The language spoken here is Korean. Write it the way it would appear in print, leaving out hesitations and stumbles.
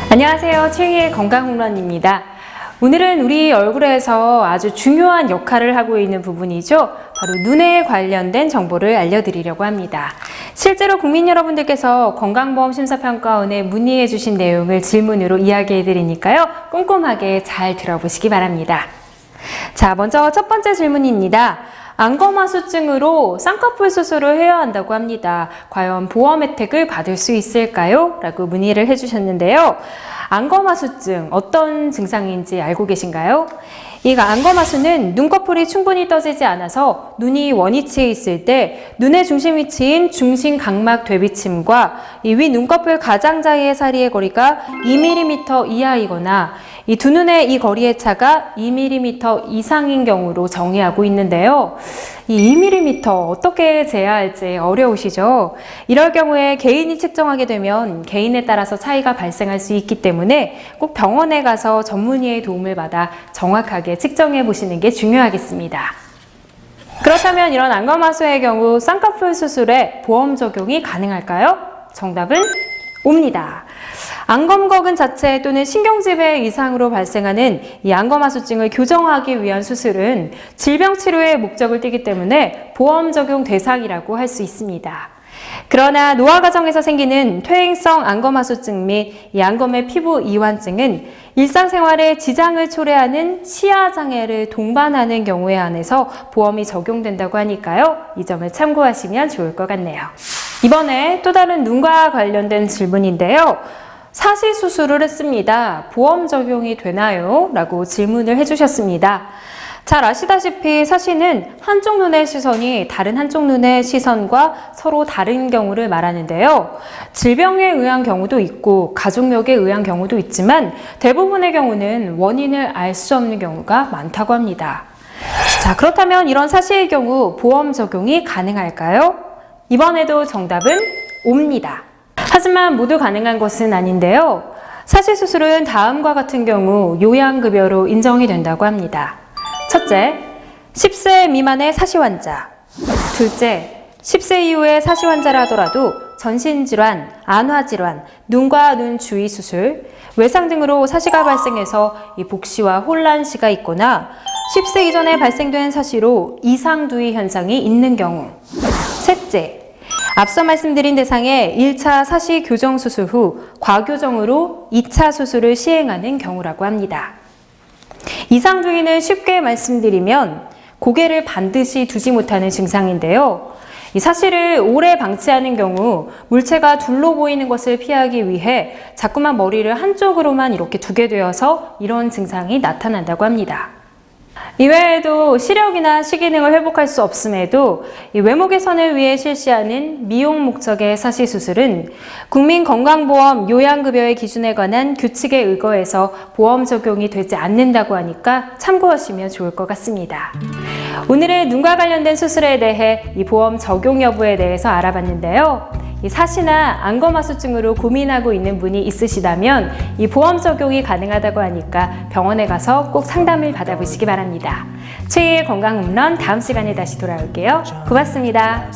안녕하세요. 최희의 건강홈런입니다. 오늘은 우리 얼굴에서 아주 중요한 역할을 하고 있는 부분이죠. 바로 눈에 관련된 정보를 알려드리려고 합니다. 실제로 국민 여러분들께서 건강보험심사평가원에 문의해 주신 내용을 질문으로 이야기해 드리니까요. 꼼꼼하게 잘 들어보시기 바랍니다. 자, 먼저 첫 번째 질문입니다. 안검하수증으로 쌍꺼풀 수술을 해야 한다고 합니다. 과연 보험 혜택을 받을 수 있을까요? 라고 문의를 해주셨는데요. 안검하수증 어떤 증상인지 알고 계신가요? 이 안검하수는 눈꺼풀이 충분히 떠지지 않아서 눈이 원위치해 있을 때 눈의 중심 위치인 중심각막 대비침과 이 위 눈꺼풀 가장자리의 사이의 거리가 2mm 이하이거나 이 두 눈의 이 거리의 차가 2mm 이상인 경우로 정의하고 있는데요. 이 2mm 어떻게 재야 할지 어려우시죠? 이럴 경우에 개인이 측정하게 되면 개인에 따라서 차이가 발생할 수 있기 때문에 꼭 병원에 가서 전문의의 도움을 받아 정확하게 측정해 보시는 게 중요하겠습니다. 그렇다면 이런 안검하수의 경우 쌍꺼풀 수술에 보험 적용이 가능할까요? 정답은 O입니다. 안검거근 자체 또는 신경지배 이상으로 발생하는 이 안검하수증을 교정하기 위한 수술은 질병 치료의 목적을 띠기 때문에 보험 적용 대상이라고 할 수 있습니다. 그러나 노화 과정에서 생기는 퇴행성 안검하수증 및 이 안검의 피부 이완증은 일상생활에 지장을 초래하는 시야장애를 동반하는 경우에 한해서 보험이 적용된다고 하니까요. 이 점을 참고하시면 좋을 것 같네요. 이번에 또 다른 눈과 관련된 질문인데요. 사시 수술을 했습니다. 보험 적용이 되나요? 라고 질문을 해주셨습니다. 잘 아시다시피 사시는 한쪽 눈의 시선이 다른 한쪽 눈의 시선과 서로 다른 경우를 말하는데요. 질병에 의한 경우도 있고 가족력에 의한 경우도 있지만 대부분의 경우는 원인을 알 수 없는 경우가 많다고 합니다. 자, 그렇다면 이런 사시의 경우 보험 적용이 가능할까요? 이번에도 정답은 O입니다. 하지만 모두 가능한 것은 아닌데요. 사시 수술은 다음과 같은 경우 요양급여로 인정이 된다고 합니다. 첫째, 10세 미만의 사시 환자. 둘째, 10세 이후의 사시 환자라 하더라도 전신질환, 안화질환, 눈과 눈 주위 수술, 외상 등으로 사시가 발생해서 이 복시와 혼란시가 있거나 10세 이전에 발생된 사시로 이상두위 현상이 있는 경우. 셋째, 앞서 말씀드린 대상의 1차 사시 교정 수술 후 과교정으로 2차 수술을 시행하는 경우라고 합니다. 이상두위는 쉽게 말씀드리면 고개를 반드시 두지 못하는 증상인데요. 이 사시를 오래 방치하는 경우 물체가 둘로 보이는 것을 피하기 위해 자꾸만 머리를 한쪽으로만 이렇게 두게 되어서 이런 증상이 나타난다고 합니다. 이외에도 시력이나 시기능을 회복할 수 없음에도 이 외모 개선을 위해 실시하는 미용 목적의 사시 수술은 국민건강보험 요양급여의 기준에 관한 규칙에 의거해서 보험 적용이 되지 않는다고 하니까 참고하시면 좋을 것 같습니다. 오늘은 눈과 관련된 수술에 대해 이 보험 적용 여부에 대해서 알아봤는데요. 이 사시나 안검하수증으로 고민하고 있는 분이 있으시다면 이 보험 적용이 가능하다고 하니까 병원에 가서 꼭 상담을 받아보시기 바랍니다. 최희의 건강홈런 다음 시간에 다시 돌아올게요. 고맙습니다.